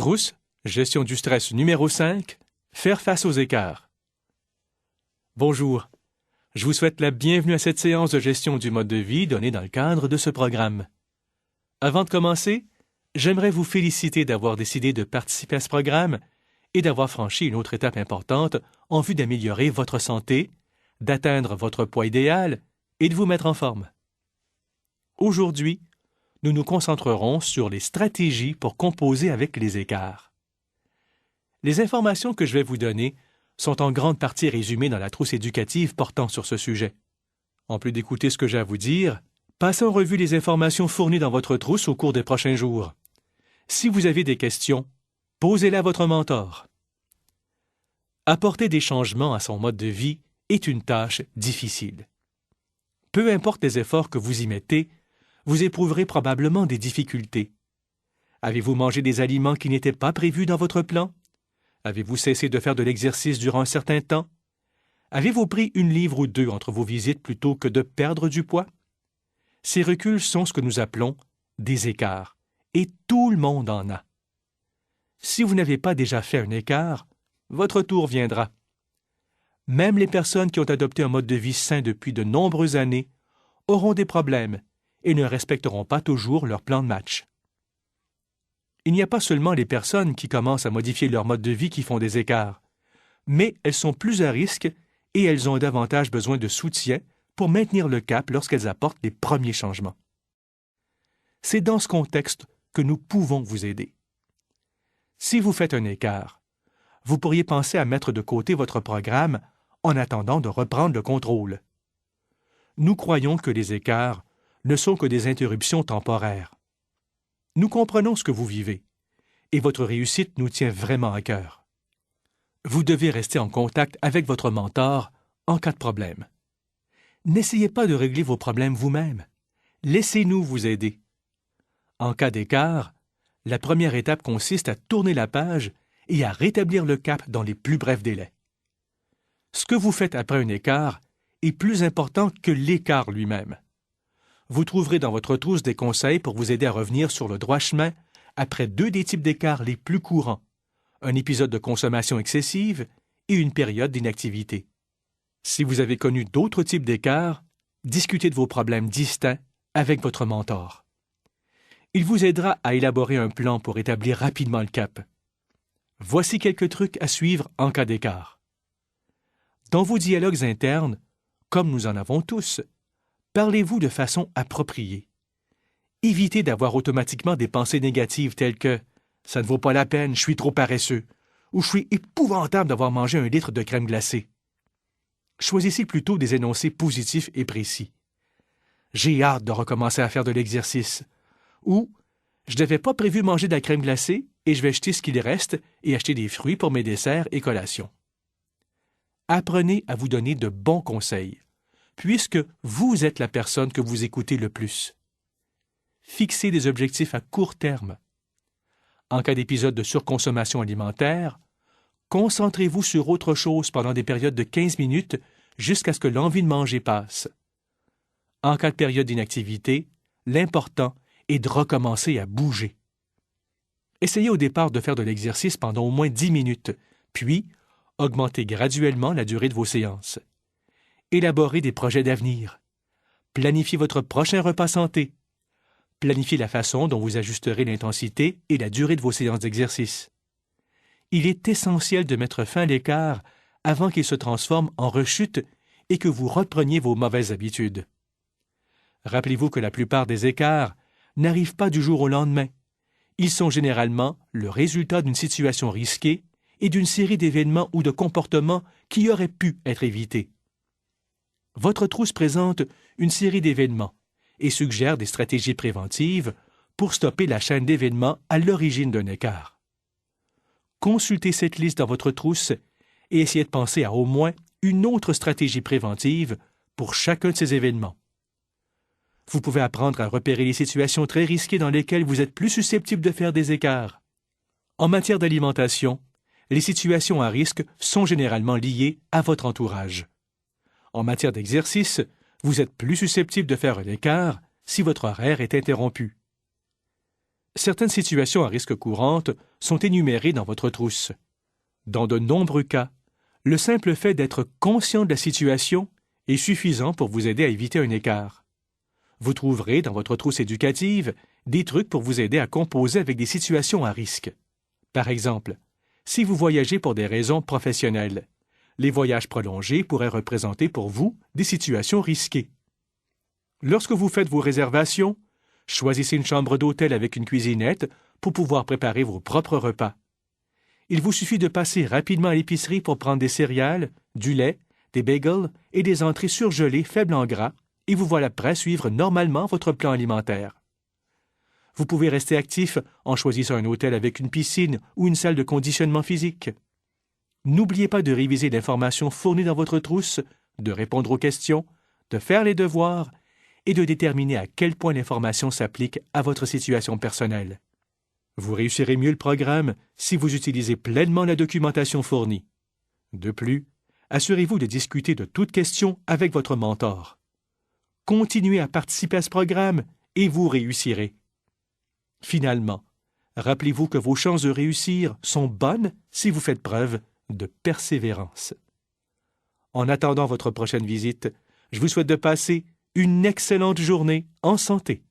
Trousse, gestion du stress numéro 5, faire face aux écarts. Bonjour, je vous souhaite la bienvenue à cette séance de gestion du mode de vie donnée dans le cadre de ce programme. Avant de commencer, j'aimerais vous féliciter d'avoir décidé de participer à ce programme et d'avoir franchi une autre étape importante en vue d'améliorer votre santé, d'atteindre votre poids idéal et de vous mettre en forme. Aujourd'hui, nous nous concentrerons sur les stratégies pour composer avec les écarts. Les informations que je vais vous donner sont en grande partie résumées dans la trousse éducative portant sur ce sujet. En plus d'écouter ce que j'ai à vous dire, passez en revue les informations fournies dans votre trousse au cours des prochains jours. Si vous avez des questions, posez-les à votre mentor. Apporter des changements à son mode de vie est une tâche difficile. Peu importe les efforts que vous y mettez, vous éprouverez probablement des difficultés. Avez-vous mangé des aliments qui n'étaient pas prévus dans votre plan? Avez-vous cessé de faire de l'exercice durant un certain temps? Avez-vous pris une livre ou deux entre vos visites plutôt que de perdre du poids? Ces reculs sont ce que nous appelons des écarts, et tout le monde en a. Si vous n'avez pas déjà fait un écart, votre tour viendra. Même les personnes qui ont adopté un mode de vie sain depuis de nombreuses années auront des problèmes et ne respecteront pas toujours leur plan de match. Il n'y a pas seulement les personnes qui commencent à modifier leur mode de vie qui font des écarts, mais elles sont plus à risque et elles ont davantage besoin de soutien pour maintenir le cap lorsqu'elles apportent les premiers changements. C'est dans ce contexte que nous pouvons vous aider. Si vous faites un écart, vous pourriez penser à mettre de côté votre programme en attendant de reprendre le contrôle. Nous croyons que les écarts ne sont que des interruptions temporaires. Nous comprenons ce que vous vivez, et votre réussite nous tient vraiment à cœur. Vous devez rester en contact avec votre mentor en cas de problème. N'essayez pas de régler vos problèmes vous-même. Laissez-nous vous aider. En cas d'écart, la première étape consiste à tourner la page et à rétablir le cap dans les plus brefs délais. Ce que vous faites après un écart est plus important que l'écart lui-même. Vous trouverez dans votre trousse des conseils pour vous aider à revenir sur le droit chemin après deux des types d'écarts les plus courants, un épisode de consommation excessive et une période d'inactivité. Si vous avez connu d'autres types d'écarts, discutez de vos problèmes distincts avec votre mentor. Il vous aidera à élaborer un plan pour établir rapidement le cap. Voici quelques trucs à suivre en cas d'écart. Dans vos dialogues internes, comme nous en avons tous, parlez-vous de façon appropriée. Évitez d'avoir automatiquement des pensées négatives telles que « ça ne vaut pas la peine, je suis trop paresseux » ou « je suis épouvantable d'avoir mangé 1 litre de crème glacée ». Choisissez plutôt des énoncés positifs et précis. « J'ai hâte de recommencer à faire de l'exercice » ou « je n'avais pas prévu manger de la crème glacée et je vais jeter ce qu'il reste et acheter des fruits pour mes desserts et collations. » Apprenez à vous donner de bons conseils, puisque vous êtes la personne que vous écoutez le plus. Fixez des objectifs à court terme. En cas d'épisode de surconsommation alimentaire, concentrez-vous sur autre chose pendant des périodes de 15 minutes jusqu'à ce que l'envie de manger passe. En cas de période d'inactivité, l'important est de recommencer à bouger. Essayez au départ de faire de l'exercice pendant au moins 10 minutes, puis augmentez graduellement la durée de vos séances. Élaborez des projets d'avenir. Planifiez votre prochain repas santé. Planifiez la façon dont vous ajusterez l'intensité et la durée de vos séances d'exercice. Il est essentiel de mettre fin à l'écart avant qu'il se transforme en rechute et que vous repreniez vos mauvaises habitudes. Rappelez-vous que la plupart des écarts n'arrivent pas du jour au lendemain. Ils sont généralement le résultat d'une situation risquée et d'une série d'événements ou de comportements qui auraient pu être évités. Votre trousse présente une série d'événements et suggère des stratégies préventives pour stopper la chaîne d'événements à l'origine d'un écart. Consultez cette liste dans votre trousse et essayez de penser à au moins une autre stratégie préventive pour chacun de ces événements. Vous pouvez apprendre à repérer les situations très risquées dans lesquelles vous êtes plus susceptible de faire des écarts. En matière d'alimentation, les situations à risque sont généralement liées à votre entourage. En matière d'exercice, vous êtes plus susceptible de faire un écart si votre horaire est interrompu. Certaines situations à risque courantes sont énumérées dans votre trousse. Dans de nombreux cas, le simple fait d'être conscient de la situation est suffisant pour vous aider à éviter un écart. Vous trouverez dans votre trousse éducative des trucs pour vous aider à composer avec des situations à risque. Par exemple, si vous voyagez pour des raisons professionnelles, les voyages prolongés pourraient représenter pour vous des situations risquées. Lorsque vous faites vos réservations, choisissez une chambre d'hôtel avec une cuisinette pour pouvoir préparer vos propres repas. Il vous suffit de passer rapidement à l'épicerie pour prendre des céréales, du lait, des bagels et des entrées surgelées faibles en gras, et vous voilà prêt à suivre normalement votre plan alimentaire. Vous pouvez rester actif en choisissant un hôtel avec une piscine ou une salle de conditionnement physique. N'oubliez pas de réviser l'information fournie dans votre trousse, de répondre aux questions, de faire les devoirs et de déterminer à quel point l'information s'applique à votre situation personnelle. Vous réussirez mieux le programme si vous utilisez pleinement la documentation fournie. De plus, assurez-vous de discuter de toute question avec votre mentor. Continuez à participer à ce programme et vous réussirez. Finalement, rappelez-vous que vos chances de réussir sont bonnes si vous faites preuve de persévérance. En attendant votre prochaine visite, je vous souhaite de passer une excellente journée en santé.